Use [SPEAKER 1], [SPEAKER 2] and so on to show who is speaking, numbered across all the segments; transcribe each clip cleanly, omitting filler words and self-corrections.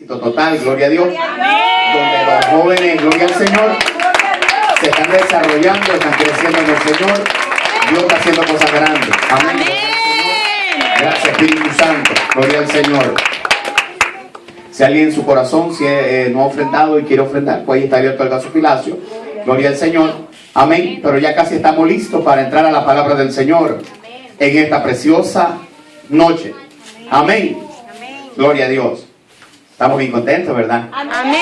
[SPEAKER 1] Total, gloria a Dios, donde los jóvenes, gloria al Señor, se están desarrollando, están creciendo en el Señor. Dios está haciendo cosas grandes. Amén. Gracias, Espíritu Santo, gloria al Señor. Si alguien en su corazón no ha ofrendado y quiere ofrendar, pues ahí está abierto el gasofilacio, gloria al Señor. Amén. Pero ya casi estamos listos para entrar a la palabra del Señor en esta preciosa noche. Amén. Gloria a Dios. Estamos bien contentos, ¿verdad?
[SPEAKER 2] Amén.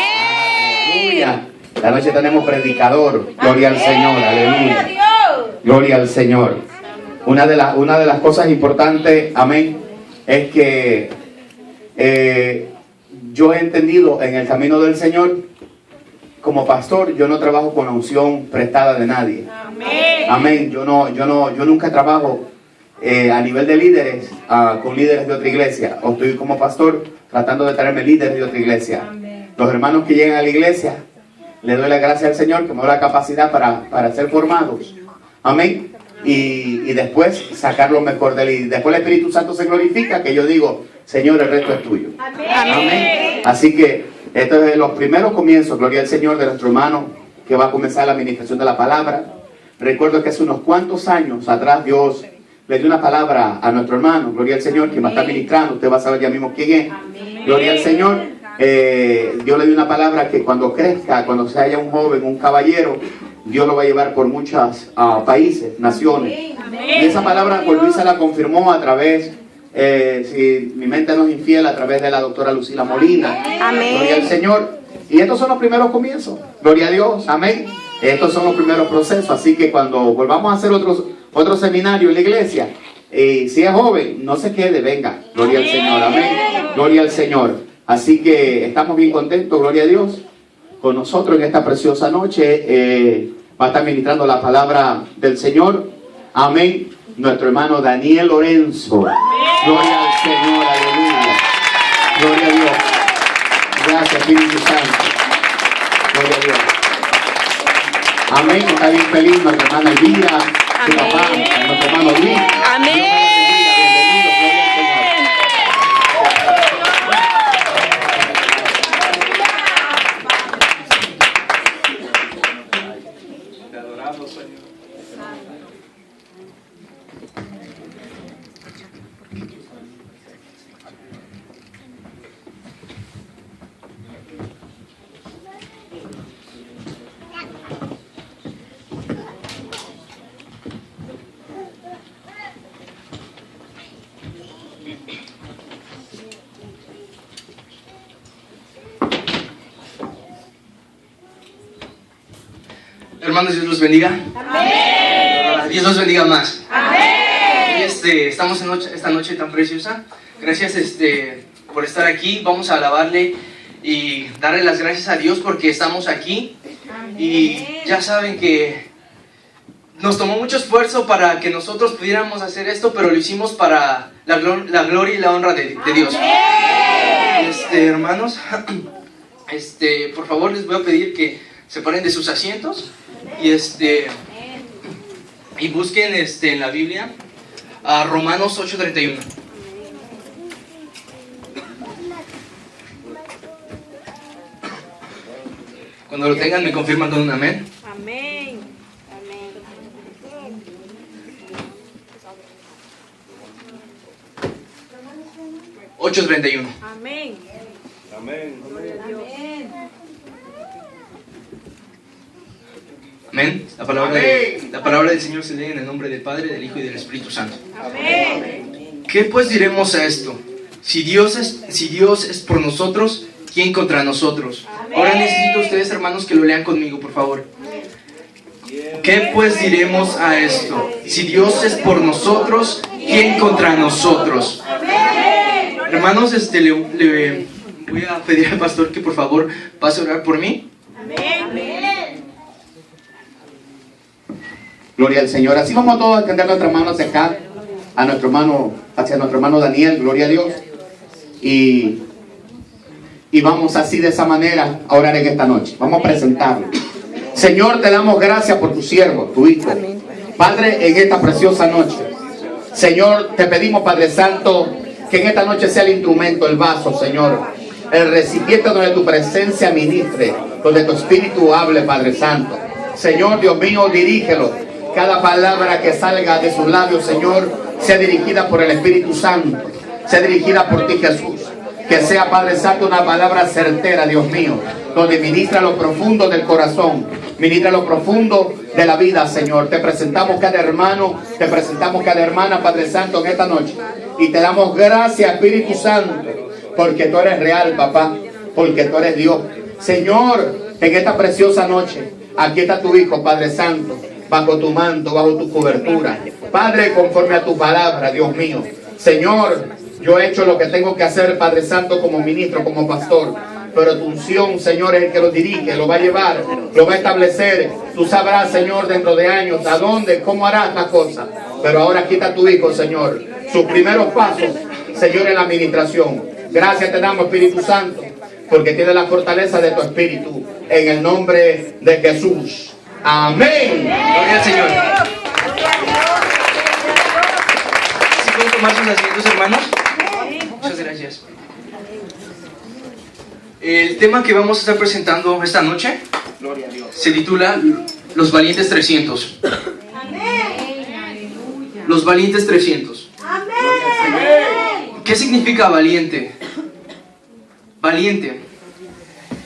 [SPEAKER 1] Aleluya. La noche tenemos predicador. Gloria al Señor. Aleluya. Gloria al Señor. Una de las cosas importantes, amén, es que yo he entendido en el camino del Señor, como pastor, yo no trabajo con la unción prestada de nadie.
[SPEAKER 2] Amén.
[SPEAKER 1] Amén. Yo nunca trabajo a nivel de líderes con líderes de otra iglesia. O estoy como pastor tratando de traerme líderes de otra iglesia.
[SPEAKER 2] Amén.
[SPEAKER 1] Los hermanos que llegan a la iglesia, le doy la gracia al Señor que me da la capacidad para ser formados. Amén. Y después sacar lo mejor de él. Y después el Espíritu Santo se glorifica, que yo digo, Señor, el resto es tuyo.
[SPEAKER 2] Amén.
[SPEAKER 1] Amén. Así que estos es los primeros comienzos, gloria al Señor, de nuestro hermano que va a comenzar la administración de la palabra. Recuerdo que hace unos cuantos años atrás Dios le dio una palabra a nuestro hermano, gloria al Señor, que va a estar ministrando. Usted va a saber ya mismo quién es.
[SPEAKER 2] Amén.
[SPEAKER 1] Gloria al Señor. Dios le dio una palabra que cuando crezca, cuando se haya un joven, un caballero, Dios lo va a llevar por muchos países, naciones.
[SPEAKER 2] Amén.
[SPEAKER 1] Y esa palabra, pues Luisa la confirmó a través, si mi mente no es infiel, a través de la doctora Lucila Molina.
[SPEAKER 2] Amén.
[SPEAKER 1] Gloria al Señor. Y estos son los primeros comienzos. Gloria a Dios. Amén. Estos son los primeros procesos. Así que cuando volvamos a hacer otro seminario en la iglesia, si es joven, no se quede, venga. Gloria al Señor. Amén. Gloria al Señor. Así que estamos bien contentos, gloria a Dios, con nosotros en esta preciosa noche. Va a estar ministrando la palabra del Señor. Amén. Nuestro hermano Daniel Lorenzo. Gloria al Señor, aleluya. Gloria a Dios. Gracias, Espíritu Santo. Gloria a Dios. Amén. Está bien feliz nuestra hermana Elvira, su papá, nuestro hermano Luis.
[SPEAKER 2] Amén.
[SPEAKER 3] Hermanos, Dios los bendiga.
[SPEAKER 2] Amén.
[SPEAKER 3] Dios los bendiga más.
[SPEAKER 2] Amén.
[SPEAKER 3] Estamos en esta noche tan preciosa. Gracias por estar aquí. Vamos a alabarle y darle las gracias a Dios porque estamos aquí. Y ya saben que nos tomó mucho esfuerzo para que nosotros pudiéramos hacer esto, pero lo hicimos para la gloria y la honra de Dios. Hermanos, por favor les voy a pedir que se paren de sus asientos y busquen en la Biblia a Romanos 8:31. Cuando lo tengan me confirman con un amén.
[SPEAKER 2] Amén.
[SPEAKER 3] 8:31.
[SPEAKER 2] Amén.
[SPEAKER 3] Amén. La palabra del Señor se lee en el nombre del Padre, del Hijo y del Espíritu Santo.
[SPEAKER 2] Amén.
[SPEAKER 3] ¿Qué pues diremos a esto? Si Dios es por nosotros, ¿quién contra nosotros? Ahora necesito ustedes, hermanos, que lo lean conmigo, por favor. ¿Qué pues diremos a esto? Si Dios es por nosotros, ¿quién contra nosotros? Hermanos, le voy a pedir al pastor que por favor pase a orar por mí.
[SPEAKER 2] Amén.
[SPEAKER 1] Gloria al Señor. Así vamos todos a extender nuestras manos acá hacia nuestro hermano Daniel. Gloria a Dios. Y vamos así de esa manera a orar en esta noche. Vamos a presentarlo. Señor, te damos gracias por tu siervo, tu hijo. Padre, en esta preciosa noche, Señor, te pedimos, Padre Santo, que en esta noche sea el instrumento, el vaso, Señor, el recipiente donde tu presencia ministre, donde tu espíritu hable, Padre Santo. Señor Dios mío, dirígelo. Cada palabra que salga de sus labios, Señor, sea dirigida por el Espíritu Santo, sea dirigida por ti, Jesús. Que sea, Padre Santo, una palabra certera, Dios mío, donde ministra lo profundo del corazón, ministra lo profundo de la vida, Señor. Te presentamos cada hermano, te presentamos cada hermana, Padre Santo, en esta noche. Y te damos gracias, Espíritu Santo, porque tú eres real, papá, porque tú eres Dios. Señor, en esta preciosa noche, aquí está tu Hijo, Padre Santo, bajo tu manto, bajo tu cobertura. Padre, conforme a tu palabra, Dios mío. Señor, yo he hecho lo que tengo que hacer, Padre Santo, como ministro, como pastor. Pero tu unción, Señor, es el que lo dirige, lo va a llevar, lo va a establecer. Tú sabrás, Señor, dentro de años, a dónde, cómo harás las cosas. Pero ahora aquí está tu Hijo, Señor. Sus primeros pasos, Señor, en la administración. Gracias te damos, Espíritu Santo, porque tiene la fortaleza de tu Espíritu. En el nombre de Jesús. Amén.
[SPEAKER 3] Gloria al Señor. ¿Sí pueden tomar sus asientos, hermanos? Muchas gracias. El tema que vamos a estar presentando esta noche se titula Los Valientes 300. Los Valientes 300. ¿Qué significa valiente? Valiente,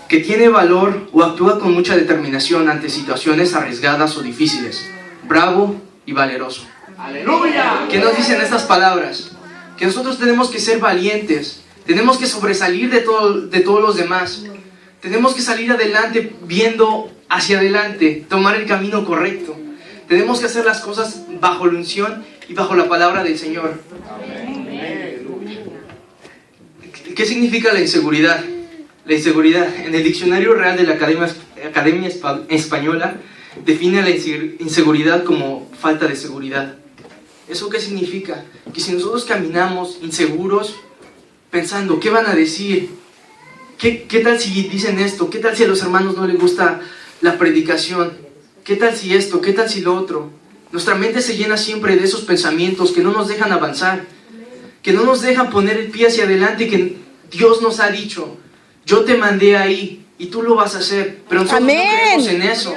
[SPEAKER 3] que tiene valor o actúa con mucha determinación ante situaciones arriesgadas o difíciles. Bravo y valeroso.
[SPEAKER 1] ¡Aleluya!
[SPEAKER 3] ¿Qué nos dicen estas palabras? Que nosotros tenemos que ser valientes, tenemos que sobresalir de todos los demás, tenemos que salir adelante viendo hacia adelante, tomar el camino correcto. Tenemos que hacer las cosas bajo la unción y bajo la palabra del Señor. ¿Qué significa la inseguridad? La inseguridad, en el diccionario real de la Academia Española, define la inseguridad como falta de seguridad. ¿Eso qué significa? Que si nosotros caminamos inseguros, pensando, ¿qué van a decir? ¿Qué tal si dicen esto? ¿Qué tal si a los hermanos no les gusta la predicación? ¿Qué tal si esto? ¿Qué tal si lo otro? Nuestra mente se llena siempre de esos pensamientos que no nos dejan avanzar, que no nos dejan poner el pie hacia adelante, que Dios nos ha dicho, yo te mandé ahí y tú lo vas a hacer, pero nosotros no creemos en eso.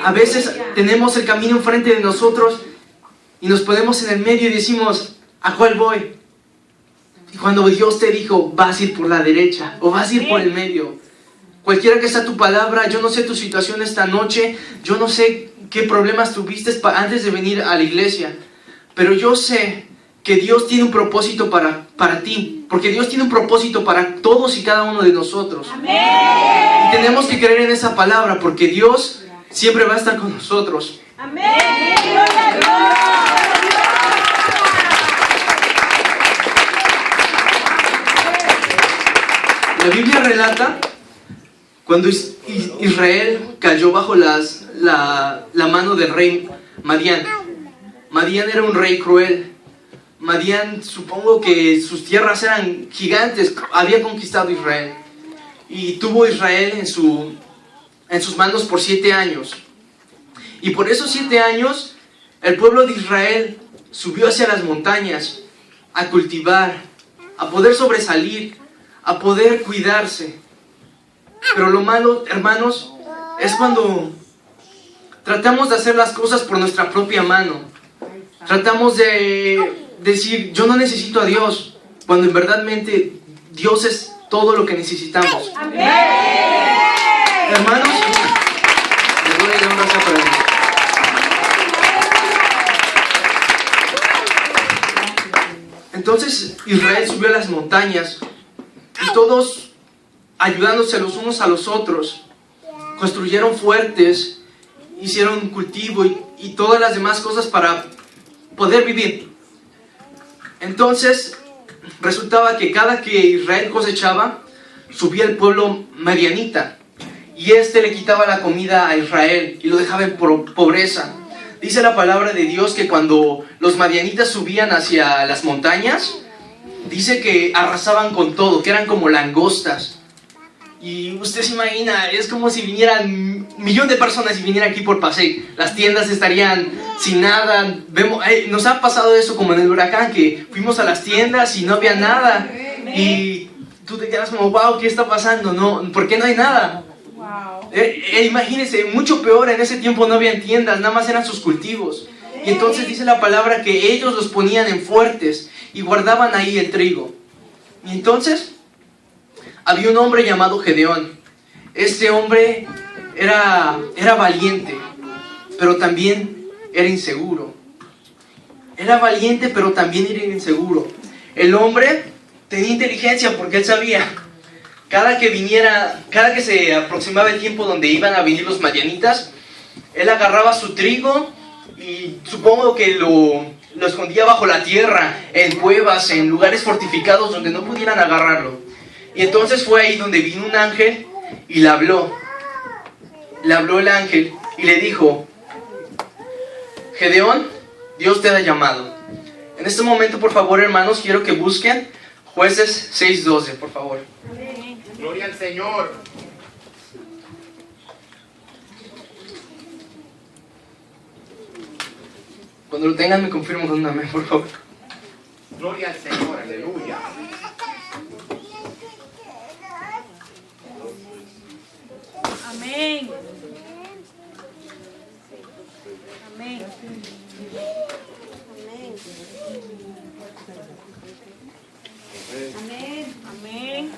[SPEAKER 3] A veces tenemos el camino enfrente de nosotros y nos ponemos en el medio y decimos, ¿a cuál voy? Y cuando Dios te dijo, vas a ir por la derecha o vas a ir por el medio. Cualquiera que sea tu palabra, yo no sé tu situación esta noche, yo no sé qué problemas tuviste antes de venir a la iglesia, pero yo sé que Dios tiene un propósito para ti, porque Dios tiene un propósito para todos y cada uno de nosotros. Y tenemos que creer en esa palabra, porque Dios siempre va a estar con nosotros. La Biblia relata cuando Israel cayó bajo la mano del rey Madián. Madián era un rey cruel. Madián, supongo que sus tierras eran gigantes, había conquistado Israel. Y tuvo Israel en sus manos por 7 años. Y por esos 7 años, el pueblo de Israel subió hacia las montañas a cultivar, a poder sobresalir, a poder cuidarse. Pero lo malo, hermanos, es cuando tratamos de hacer las cosas por nuestra propia mano. Tratamos de decir, yo no necesito a Dios, cuando en verdadmente Dios es todo lo que necesitamos. Hermanos, les voy a dar un abrazo para Dios. Entonces Israel subió a las montañas y todos, ayudándose los unos a los otros, construyeron fuertes, hicieron cultivo y todas las demás cosas para poder vivir. Entonces resultaba que cada que Israel cosechaba, subía el pueblo madianita y este le quitaba la comida a Israel y lo dejaba en pobreza. Dice la palabra de Dios que cuando los madianitas subían hacia las montañas, dice que arrasaban con todo, que eran como langostas. Y usted se imagina, es como si vinieran 1,000,000 de personas y vinieran aquí por paseo. Las tiendas estarían sin nada. Nos ha pasado eso como en el huracán, que fuimos a las tiendas y no había nada. Y tú te quedas como, wow, ¿qué está pasando? No, ¿por qué no hay nada?
[SPEAKER 2] Wow.
[SPEAKER 3] Imagínense, mucho peor, en ese tiempo no había tiendas, nada más eran sus cultivos. Y entonces dice la palabra que ellos los ponían en fuertes y guardaban ahí el trigo. Y entonces había un hombre llamado Gedeón. Este hombre era valiente, pero también era inseguro. Era valiente, pero también era inseguro. El hombre tenía inteligencia porque él sabía, cada que se aproximaba el tiempo donde iban a venir los madianitas, él agarraba su trigo y supongo que lo escondía bajo la tierra, en cuevas, en lugares fortificados donde no pudieran agarrarlo. Y entonces fue ahí donde vino un ángel y le habló. Le habló el ángel y le dijo: Gedeón, Dios te ha llamado. En este momento, por favor, hermanos, quiero que busquen Jueces 6:12, por favor.
[SPEAKER 1] Gloria al Señor.
[SPEAKER 3] Cuando lo tengan me confirman con un amén, por favor.
[SPEAKER 1] Gloria al Señor, aleluya.
[SPEAKER 2] Amén. Amén. Amén. Amén.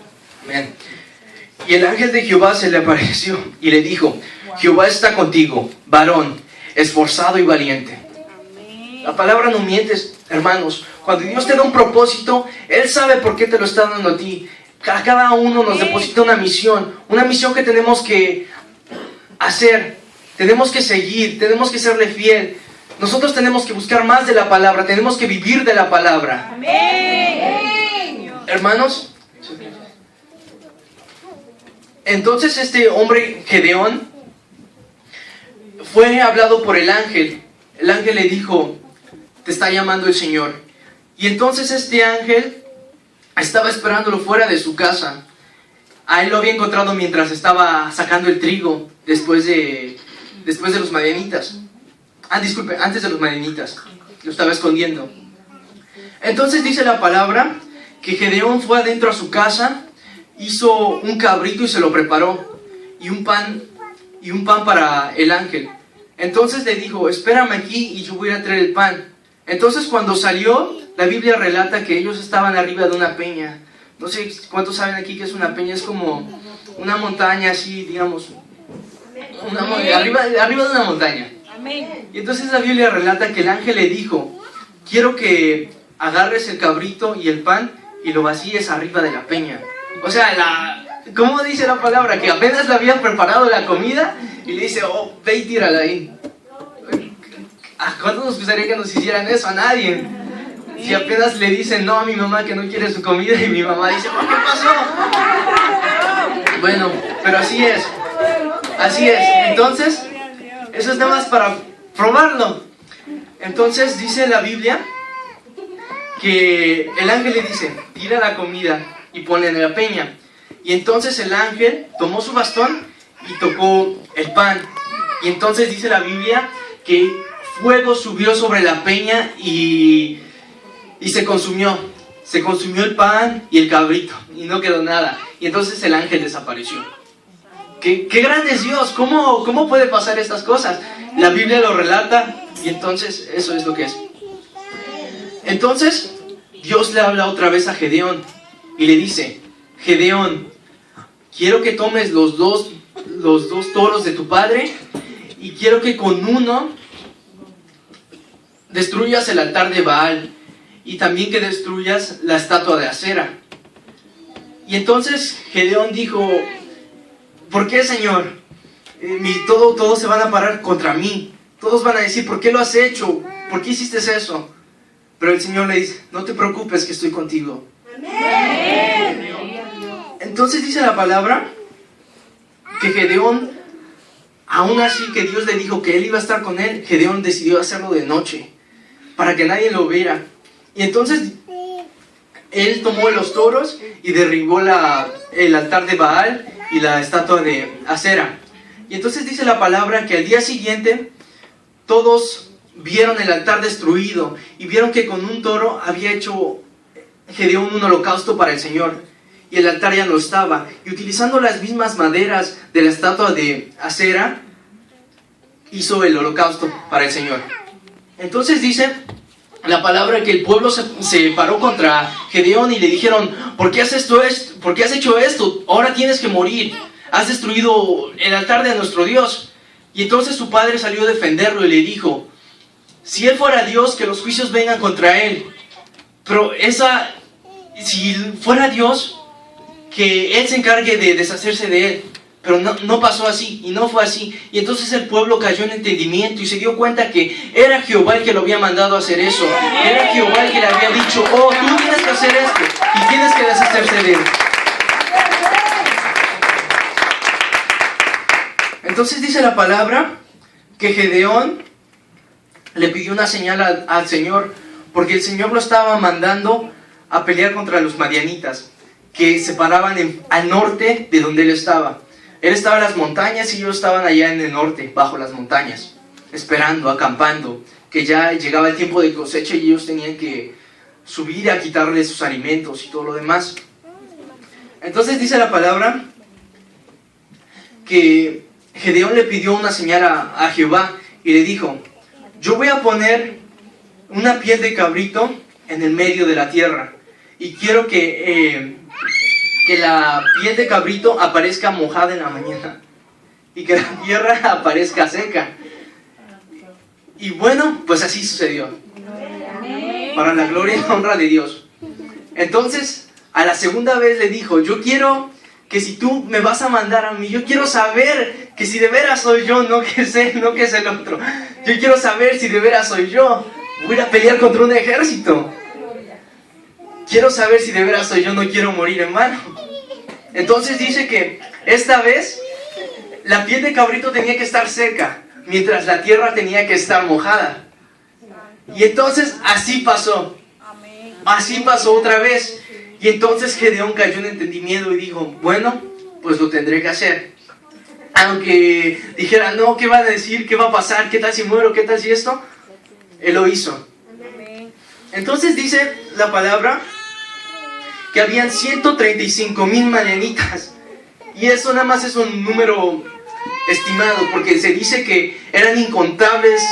[SPEAKER 3] Amén. Y el ángel de Jehová se le apareció y le dijo: Jehová está contigo, varón, esforzado y valiente.
[SPEAKER 2] Amén.
[SPEAKER 3] La palabra no mientes, hermanos. Cuando Dios te da un propósito, Él sabe por qué te lo está dando a ti. A cada uno nos deposita una misión que tenemos que hacer, tenemos que seguir, tenemos que serle fiel. Nosotros tenemos que buscar más de la palabra, tenemos que vivir de la palabra.
[SPEAKER 2] Amén.
[SPEAKER 3] Hermanos, entonces este hombre Gedeón fue hablado por el ángel. El ángel le dijo: te está llamando el Señor. Y entonces este ángel estaba esperándolo fuera de su casa. A él lo había encontrado mientras estaba sacando el trigo después de los madianitas. Disculpe, antes de los madianitas. Lo estaba escondiendo. Entonces dice la palabra que Gedeón fue adentro a su casa, hizo un cabrito y se lo preparó, y un pan para el ángel. Entonces le dijo: espérame aquí y yo voy a traer el pan. Entonces cuando salió, la Biblia relata que ellos estaban arriba de una peña. No sé cuántos saben aquí que es una peña. Es como una montaña así, digamos, arriba de una montaña.
[SPEAKER 2] Amén.
[SPEAKER 3] Y entonces la Biblia relata que el ángel le dijo: quiero que agarres el cabrito y el pan y lo vacíes arriba de la peña. O sea, ¿cómo dice la palabra? Que apenas le habían preparado la comida y le dice: oh, ve y tírala ahí. ¿A cuántos nos gustaría que nos hicieran eso? A nadie. Si apenas le dicen no a mi mamá que no quiere su comida y mi mamá dice: ¿por qué pasó? Bueno, pero así es. Así es. Entonces, eso es nada más para probarlo. Entonces dice la Biblia que el ángel le dice: tira la comida y ponla en la peña. Y entonces el ángel tomó su bastón y tocó el pan. Y entonces dice la Biblia que fuego subió sobre la peña y se consumió. Se consumió el pan y el cabrito y no quedó nada. Y entonces el ángel desapareció. ¡Qué grande es Dios! ¿Cómo puede pasar estas cosas? La Biblia lo relata y entonces eso es lo que es. Entonces Dios le habla otra vez a Gedeón y le dice: Gedeón, quiero que tomes los dos toros de tu padre y quiero que con uno destruyas el altar de Baal y también que destruyas la estatua de Acera. Y entonces Gedeón dijo: ¿por qué, Señor? Todos se van a parar contra mí. Todos van a decir: ¿por qué lo has hecho? ¿Por qué hiciste eso? Pero el Señor le dice: no te preocupes, que estoy contigo.
[SPEAKER 2] Amén.
[SPEAKER 3] Entonces dice la palabra que Gedeón, aún así que Dios le dijo que él iba a estar con él, Gedeón decidió hacerlo de noche, para que nadie lo viera. Y entonces él tomó los toros y derribó el altar de Baal y la estatua de Acera. Y entonces dice la palabra que al día siguiente todos vieron el altar destruido y vieron que con un toro había hecho Gedeón un holocausto para el Señor. y el altar ya no estaba. Y utilizando las mismas maderas de la estatua de acera, hizo el holocausto para el Señor. Entonces dice la palabra que el pueblo se paró contra Gedeón y le dijeron: ¿por qué has hecho esto? Ahora tienes que morir. Has destruido el altar de nuestro Dios. Y entonces su padre salió a defenderlo y le dijo: si él fuera Dios, que los juicios vengan contra él. Pero si fuera Dios, que él se encargue de deshacerse de él. Pero no pasó así, y no fue así. Y entonces el pueblo cayó en entendimiento y se dio cuenta que era Jehová el que lo había mandado a hacer eso. Era Jehová el que le había dicho: oh, tú tienes que hacer esto y tienes que deshacerse de él. Entonces dice la palabra que Gedeón le pidió una señal al Señor, porque el Señor lo estaba mandando a pelear contra los madianitas, que se paraban al norte de donde él estaba. Él estaba en las montañas y ellos estaban allá en el norte, bajo las montañas, esperando, acampando, que ya llegaba el tiempo de cosecha y ellos tenían que subir a quitarle sus alimentos y todo lo demás. Entonces dice la palabra que Gedeón le pidió una señal a Jehová y le dijo: yo voy a poner una piel de cabrito en el medio de la tierra y quiero que la piel de cabrito aparezca mojada en la mañana y que la tierra aparezca seca. Y bueno, pues así sucedió, para la gloria y honra de Dios. Entonces, a la segunda vez le dijo: yo quiero que si tú me vas a mandar a mí, yo quiero saber que si de veras soy yo, no que es el otro. Yo quiero saber si de veras soy yo. Voy a pelear contra un ejército. Quiero saber si de veras soy yo, no quiero morir en vano. Entonces dice que esta vez la piel de cabrito tenía que estar seca, mientras la tierra tenía que estar mojada. Y entonces así pasó. Así pasó otra vez. Y entonces Gedeón cayó en entendimiento y dijo: bueno, pues lo tendré que hacer. Aunque dijera: no, ¿qué va a decir? ¿Qué va a pasar? ¿Qué tal si muero? ¿Qué tal si esto? Él lo hizo. Entonces dice la palabra que habían 135,000 madianitas. Y eso nada más es un número estimado, porque se dice que eran incontables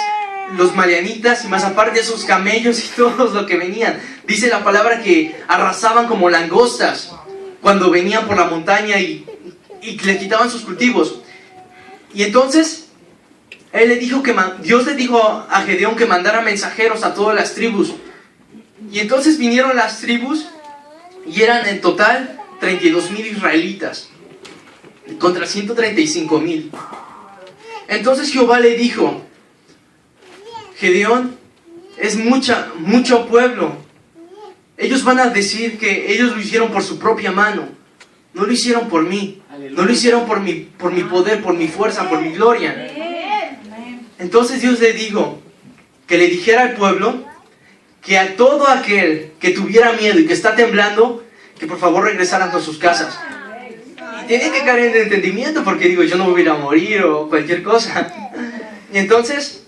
[SPEAKER 3] los madianitas, y más aparte sus camellos y todos lo que venían. Dice la palabra que arrasaban como langostas cuando venían por la montaña y le quitaban sus cultivos. Y entonces Dios le dijo a Gedeón que mandara mensajeros a todas las tribus. Y entonces vinieron las tribus y eran en total 32,000 israelitas contra 135,000. Entonces Jehová le dijo: Gedeón, es mucho pueblo. Ellos van a decir que ellos lo hicieron por su propia mano. No lo hicieron por mí. No lo hicieron por mi poder, por mi fuerza, por mi gloria. Entonces Dios le dijo que le dijera al pueblo que a todo aquel que tuviera miedo y que está temblando, que por favor regresaran a sus casas. Y tienen que caer en entendimiento, porque digo, yo no voy a ir a morir o cualquier cosa. Y entonces,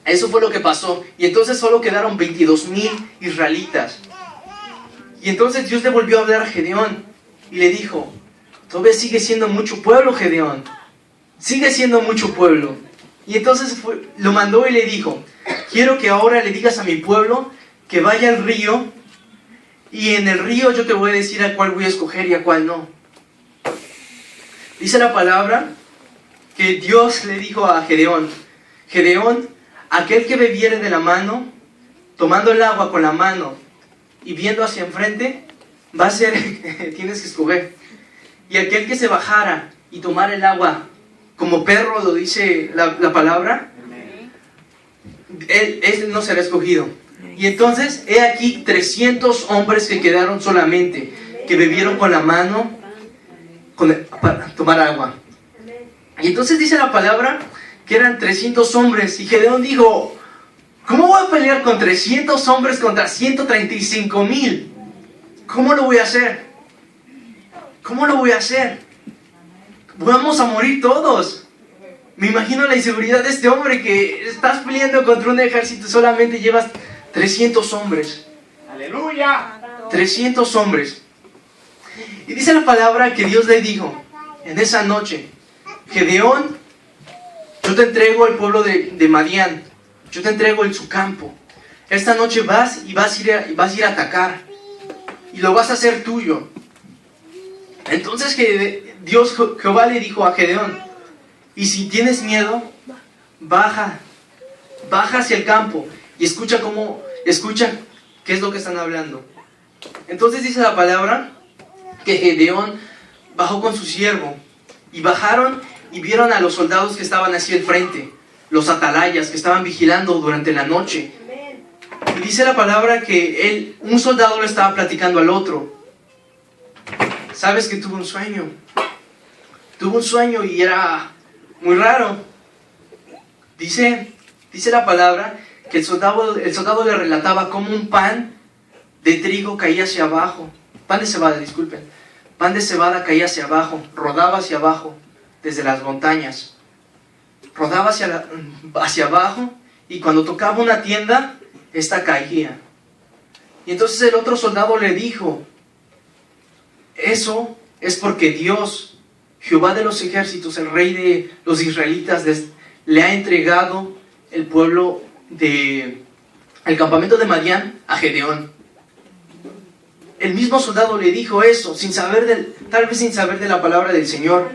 [SPEAKER 3] eso fue lo que pasó. Y entonces solo quedaron 22,000 israelitas. Y entonces Dios le volvió a hablar a Gedeón y le dijo: todavía sigue siendo mucho pueblo, Gedeón. Sigue siendo mucho pueblo. Y entonces lo mandó y le dijo: quiero que ahora le digas a mi pueblo que vaya al río, y en el río yo te voy a decir a cuál voy a escoger y a cuál no. Dice la palabra que Dios le dijo a Gedeón: Gedeón, aquel que bebiere de la mano, tomando el agua con la mano y viendo hacia enfrente, va a ser, tienes que escoger. Y aquel que se bajara y tomara el agua como perro, lo dice la palabra, él no será escogido. Y entonces, he aquí 300 hombres que quedaron solamente, que bebieron con la mano para tomar agua. Y entonces dice la palabra que eran 300 hombres. Y Gedeón dijo: ¿cómo voy a pelear con 300 hombres contra 135,000? ¿Cómo lo voy a hacer? ¿Cómo lo voy a hacer? Vamos a morir todos. Me imagino la inseguridad de este hombre, que estás peleando contra un ejército, solamente llevas 300 hombres.
[SPEAKER 1] ¡Aleluya!
[SPEAKER 3] 300 hombres. Y dice la palabra que Dios le dijo en esa noche: Gedeón, yo te entrego el pueblo de Madián, yo te entrego su campo. Esta noche vas a ir a atacar y lo vas a hacer tuyo. Entonces Jehová le dijo a Gedeón: y si tienes miedo, baja hacia el campo y escucha qué es lo que están hablando. Entonces dice la palabra que Gedeón bajó con su siervo, y bajaron y vieron a los soldados que estaban así al frente, los atalayas que estaban vigilando durante la noche. Y dice la palabra que un soldado le estaba platicando al otro: sabes que tuvo un sueño y era muy raro. Dice la palabra que el soldado le relataba cómo un pan de trigo caía hacia abajo, pan de cebada caía hacia abajo, rodaba hacia abajo desde las montañas, rodaba hacia abajo, y cuando tocaba una tienda, esta caía. Y entonces el otro soldado le dijo: eso es porque Dios, Jehová de los ejércitos, el rey de los israelitas, le ha entregado el pueblo el campamento de Madián a Gedeón. El mismo soldado le dijo eso, tal vez sin saber de la palabra del Señor.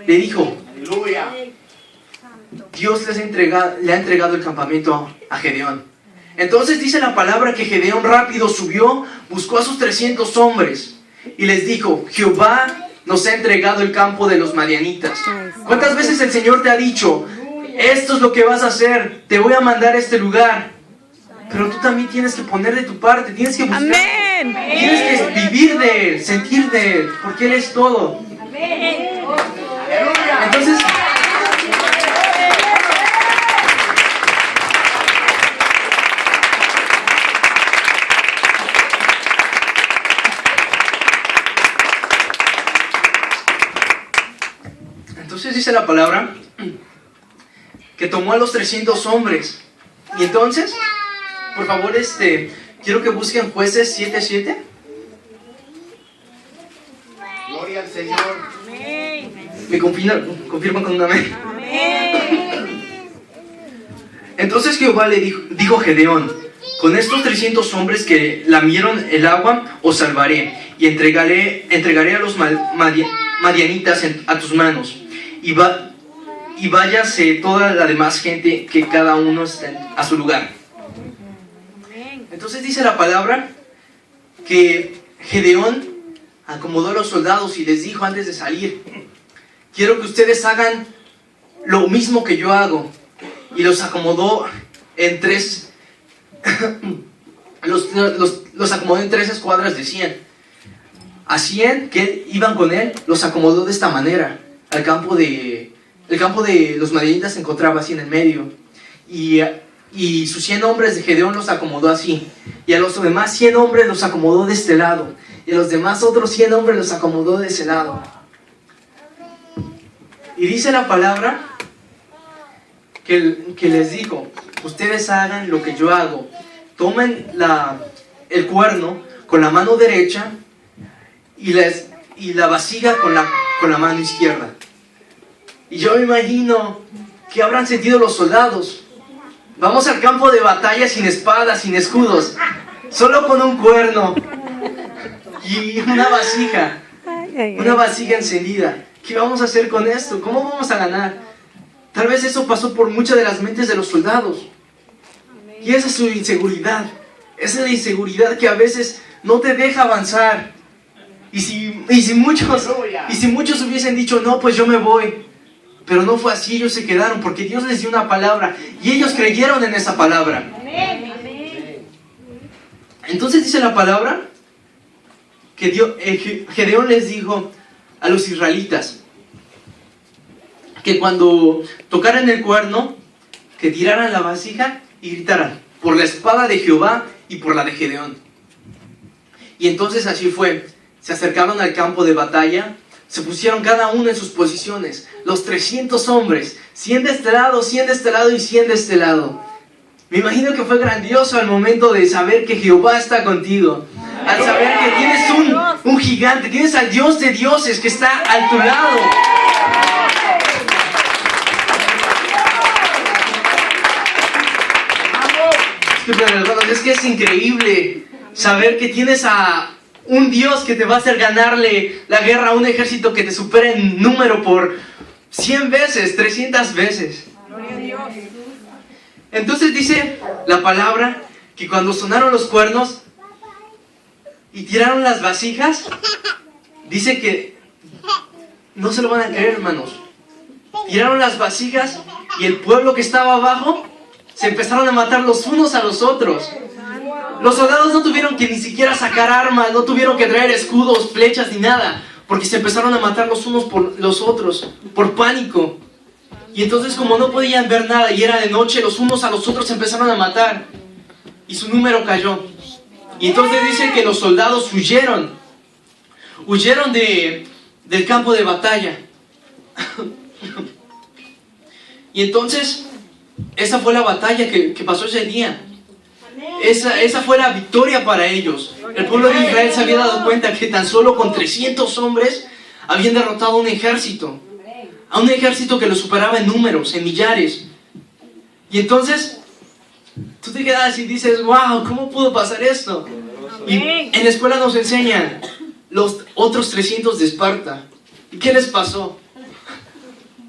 [SPEAKER 3] Le dijo:
[SPEAKER 1] Aleluya.
[SPEAKER 3] Dios le ha entregado el campamento a Gedeón. Entonces dice la palabra que Gedeón rápido subió, buscó a sus 300 hombres y les dijo: Jehová nos ha entregado el campo de los madianitas. ¿Cuántas veces el Señor te ha dicho: esto es lo que vas a hacer, te voy a mandar a este lugar? Pero tú también tienes que poner de tu parte, tienes que buscar, tienes que vivir de Él, sentir de Él, porque Él es todo. Entonces, dice la palabra que tomó a los 300 hombres. Y entonces, por favor, quiero que busquen Jueces 7:7.
[SPEAKER 1] Gloria al Señor.
[SPEAKER 3] ¿Me confirman con un amén? Entonces Jehová le dijo a Gedeón: con estos 300 hombres que lamieron el agua, os salvaré, y entregaré a los madianitas a tus manos. Y váyase toda la demás gente, que cada uno esté a su lugar. Entonces dice la palabra que Gedeón acomodó a los soldados y les dijo antes de salir: quiero que ustedes hagan lo mismo que yo hago. Y los acomodó en tres los acomodó en 3 escuadras de 100. A 100 que iban con él los acomodó de esta manera. El campo de los madianitas se encontraba así en el medio, y sus 100 hombres de Gedeón los acomodó así, y a los demás 100 hombres los acomodó de este lado, y a los demás otros 100 hombres los acomodó de ese lado. Y dice la palabra que les dijo: ustedes hagan lo que yo hago, tomen el cuerno con la mano derecha y la vasija con la mano izquierda. Y yo me imagino que habrán sentido los soldados. Vamos al campo de batalla sin espadas, sin escudos, solo con un cuerno y una vasija encendida. ¿Qué vamos a hacer con esto? ¿Cómo vamos a ganar? Tal vez eso pasó por muchas de las mentes de los soldados. Y esa es su inseguridad. Esa es la inseguridad que a veces no te deja avanzar. Y si muchos hubiesen dicho: no, pues yo me voy. Pero no fue así, ellos se quedaron porque Dios les dio una palabra y ellos creyeron en esa palabra. Entonces dice la palabra que Gedeón les dijo a los israelitas que cuando tocaran el cuerno, que tiraran la vasija y gritaran: por la espada de Jehová y por la de Gedeón. Y entonces así fue. Se acercaron al campo de batalla, se pusieron cada uno en sus posiciones, los 300 hombres, 100 de este lado, 100 de este lado y 100 de este lado. Me imagino que fue grandioso al momento de saber que Jehová está contigo, al saber que tienes un gigante, tienes al Dios de dioses que está a tu lado. Disculpen, hermanos, es que es increíble saber que tienes a un Dios que te va a hacer ganarle la guerra a un ejército que te supera en número por 100 veces, 300 veces.
[SPEAKER 2] Gloria a Dios.
[SPEAKER 3] Entonces dice la palabra que cuando sonaron los cuernos y tiraron las vasijas, dice que no se lo van a creer, hermanos. Tiraron las vasijas y el pueblo que estaba abajo se empezaron a matar los unos a los otros. Los soldados no tuvieron que ni siquiera sacar armas, no tuvieron que traer escudos, flechas ni nada, porque se empezaron a matar los unos por los otros, por pánico. Y entonces, como no podían ver nada y era de noche, los unos a los otros se empezaron a matar y su número cayó. Y entonces dice que los soldados huyeron del campo de batalla. Y entonces esa fue la batalla que pasó ese día. Esa fue la victoria para ellos. El pueblo de Israel se había dado cuenta que tan solo con 300 hombres habían derrotado a un ejército que los superaba en números, en millares. Y entonces tú te quedas y dices, wow, ¿cómo pudo pasar esto? Y en la escuela nos enseñan los otros 300 de Esparta. ¿Y qué les pasó?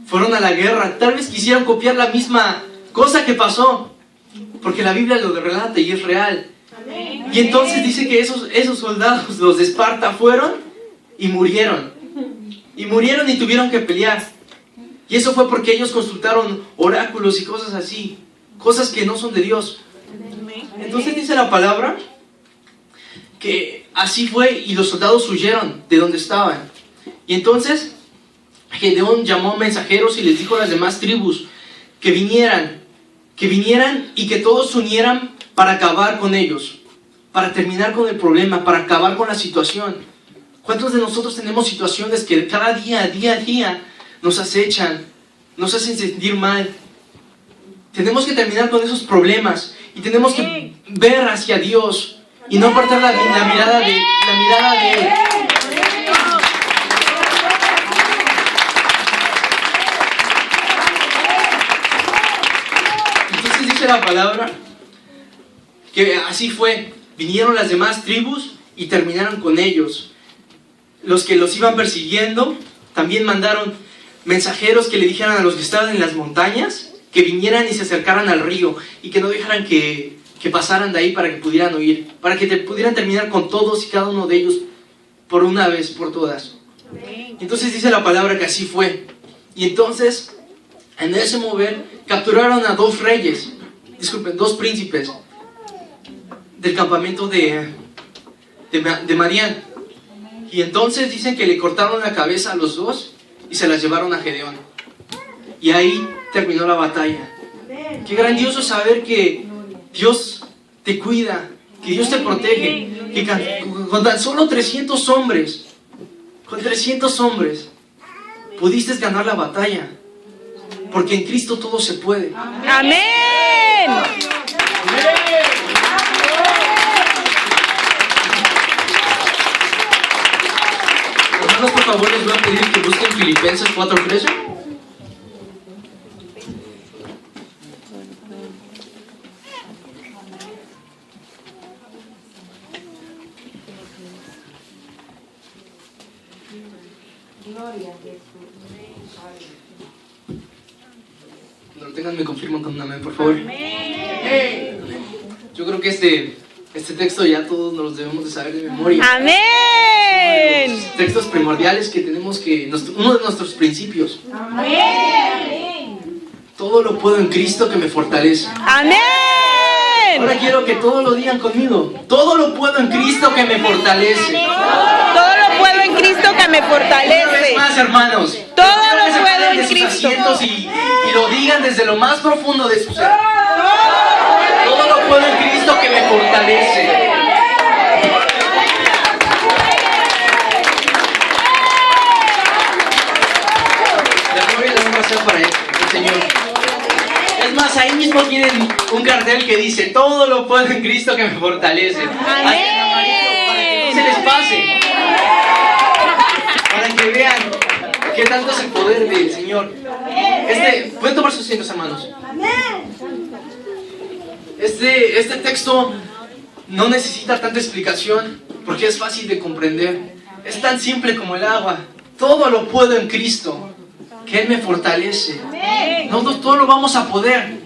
[SPEAKER 3] Fueron a la guerra. Tal vez quisieron copiar la misma cosa que pasó, porque la Biblia lo relata y es real. Y entonces dice que esos soldados, los de Esparta, fueron y murieron. Y murieron y tuvieron que pelear. Y eso fue porque ellos consultaron oráculos y cosas así, cosas que no son de Dios. Entonces dice la palabra que así fue y los soldados huyeron de donde estaban. Y entonces Gedeón llamó mensajeros y les dijo a las demás tribus que vinieran y que todos se unieran para acabar con ellos, para terminar con el problema, para acabar con la situación. ¿Cuántos de nosotros tenemos situaciones que cada día a día nos acechan, nos hacen sentir mal? Tenemos que terminar con esos problemas y tenemos que ver hacia Dios y no apartar la mirada de Él. Entonces dice la palabra que así fue. Vinieron las demás tribus y terminaron con ellos. Los que los iban persiguiendo también mandaron mensajeros que le dijeran a los que estaban en las montañas que vinieran y se acercaran al río y que no dejaran que pasaran de ahí para que pudieran huir, para que pudieran terminar con todos y cada uno de ellos por una vez, por todas. Entonces dice la palabra que así fue. Y entonces, en ese mover, capturaron a dos príncipes del campamento de Madián. Y entonces dicen que le cortaron la cabeza a los dos y se las llevaron a Gedeón. Y ahí terminó la batalla. Qué grandioso saber que Dios te cuida, que Dios te protege, que con tan solo 300 hombres, pudiste ganar la batalla, porque en Cristo todo se puede.
[SPEAKER 2] Amén.
[SPEAKER 3] Hermanos, por favor, les voy a pedir que busquen Filipenses 4:13. Cuando lo tengan me confirman con un amén, por favor. Yo creo que este texto ya todos nos los debemos de saber de memoria.
[SPEAKER 2] Amén.
[SPEAKER 3] Los textos primordiales que tenemos uno de nuestros principios. Todo lo puedo en Cristo que me fortalece.
[SPEAKER 2] Amén.
[SPEAKER 3] Ahora quiero que todos lo digan conmigo. Todo lo puedo en Cristo que me fortalece.
[SPEAKER 2] Todo lo puedo en Cristo que me
[SPEAKER 3] Una vez
[SPEAKER 2] fortalece.
[SPEAKER 3] más, hermanos.
[SPEAKER 2] Todo
[SPEAKER 3] Quiero
[SPEAKER 2] lo
[SPEAKER 3] que se
[SPEAKER 2] puedo
[SPEAKER 3] paren
[SPEAKER 2] en
[SPEAKER 3] de sus
[SPEAKER 2] Cristo.
[SPEAKER 3] asientos y lo digan desde lo más profundo de su ser. Todo lo puedo en Cristo que me fortalece. La gloria y la honra sea para Él, el Señor. Es más, ahí mismo tienen un cartel que dice: todo lo puedo en Cristo que me fortalece.
[SPEAKER 2] Amén.
[SPEAKER 3] Ahí en amarillo, para que no se les pase. ¿Qué tanto es el poder del Señor? Pueden tomar sus asientos, hermanos. Este texto no necesita tanta explicación porque es fácil de comprender. Es tan simple como el agua. Todo lo puedo en Cristo, que Él me fortalece. Nosotros todo lo vamos a poder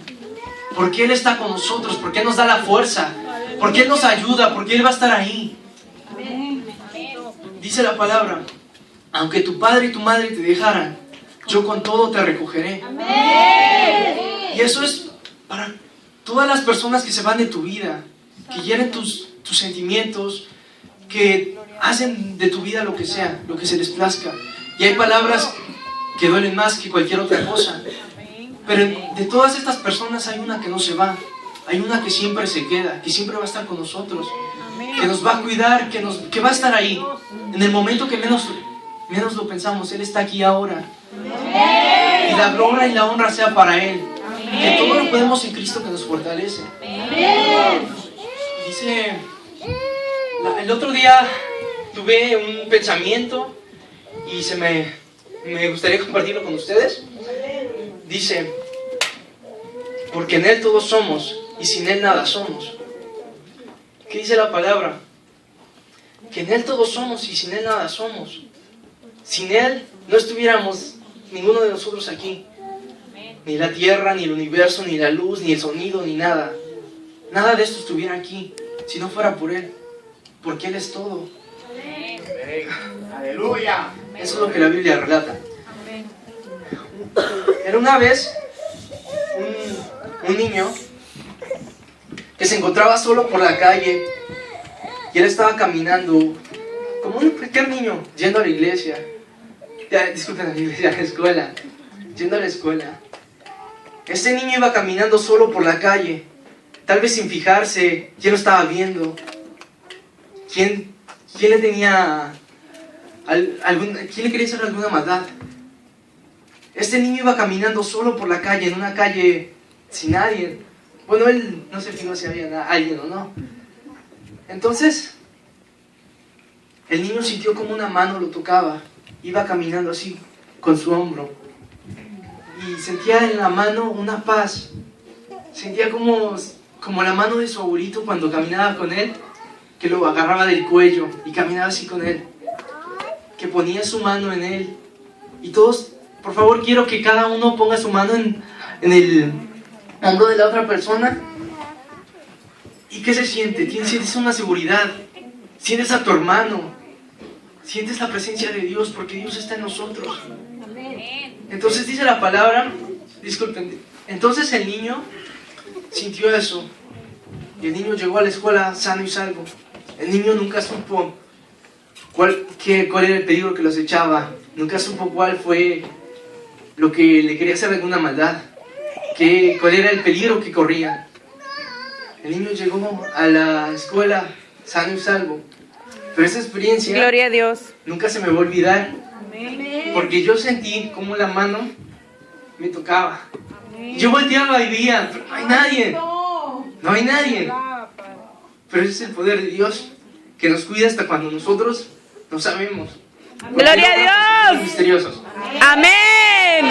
[SPEAKER 3] porque Él está con nosotros, porque Él nos da la fuerza, porque Él nos ayuda, porque Él va a estar ahí. Dice la palabra: aunque tu padre y tu madre te dejaran, yo con todo te recogeré. Y eso es para todas las personas que se van de tu vida, que hieren tus sentimientos, que hacen de tu vida lo que sea, lo que se les plazca. Y hay palabras que duelen más que cualquier otra cosa. Pero de todas estas personas hay una que no se va. Hay una que siempre se queda, que siempre va a estar con nosotros, que nos va a cuidar, que va a estar ahí. En el momento que menos lo pensamos, Él está aquí ahora. Y la gloria y la honra sea para Él. Que todo lo podemos en Cristo que nos fortalece. Dice, el otro día tuve un pensamiento y me gustaría compartirlo con ustedes. Dice: porque en Él todos somos y sin Él nada somos. ¿Qué dice la palabra? Que en Él todos somos y sin Él nada somos. Sin Él no estuviéramos ninguno de nosotros aquí. Ni la tierra, ni el universo, ni la luz, ni el sonido, ni nada. Nada de esto estuviera aquí si no fuera por Él. Porque Él es todo.
[SPEAKER 1] Aleluya.
[SPEAKER 3] Eso es lo que la Biblia relata. Era una vez un niño que se encontraba solo por la calle y él estaba caminando como un cualquier niño, yendo a la iglesia. Disculpen, a la iglesia, a la escuela. Yendo a la escuela. Este niño iba caminando solo por la calle, tal vez sin fijarse quién lo estaba viendo, quién le tenía quién le quería hacer alguna maldad. Este niño iba caminando solo por la calle, en una calle sin nadie. Bueno, él no se fijó si había alguien o no. Entonces, el niño sintió como una mano lo tocaba. Iba caminando así, con su hombro. Y sentía en la mano una paz. Sentía como la mano de su abuelito cuando caminaba con él, que lo agarraba del cuello y caminaba así con él. Que ponía su mano en él. Y todos, por favor, quiero que cada uno ponga su mano en el hombro de la otra persona. ¿Y qué se siente? Sientes una seguridad. Sientes a tu hermano. Sientes la presencia de Dios porque Dios está en nosotros. Entonces dice la palabra, disculpen, entonces el niño sintió eso. Y el niño llegó a la escuela sano y salvo. El niño nunca supo cuál era el peligro que los echaba. Nunca supo cuál fue lo que le quería hacer alguna maldad. Cuál era el peligro que corría. El niño llegó a la escuela sano y salvo. Pero esa experiencia,
[SPEAKER 2] Gloria a Dios,
[SPEAKER 3] nunca se me va a olvidar. Porque yo sentí como la mano me tocaba. Yo volteaba y veía, pero no hay nadie. No hay nadie. Pero ese es el poder de Dios, que nos cuida hasta cuando nosotros no sabemos.
[SPEAKER 2] Gloria a Dios.
[SPEAKER 3] Misteriosos.
[SPEAKER 2] Amén.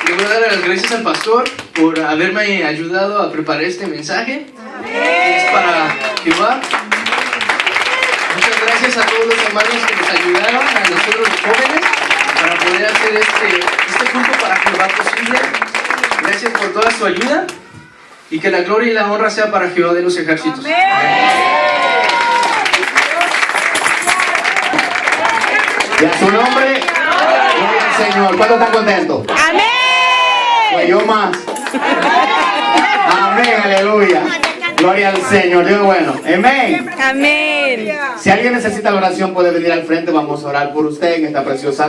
[SPEAKER 3] Le voy a dar las gracias al pastor por haberme ayudado a preparar este mensaje. Es para Jehová. Muchas gracias a todos los hermanos que nos ayudaron, a nosotros los jóvenes, para poder hacer este culto para Jehová posible. Gracias por toda su ayuda y que la gloria y la honra sea para Jehová de los ejércitos.
[SPEAKER 1] Y a su nombre, gloria al Señor. ¿Cuántos están contentos?
[SPEAKER 2] Amén.
[SPEAKER 1] Pues yo más. Amén, aleluya. Gloria al Señor, Dios es bueno. Amén.
[SPEAKER 2] Amén.
[SPEAKER 1] Si alguien necesita la oración, puede venir al frente. Vamos a orar por usted en esta preciosa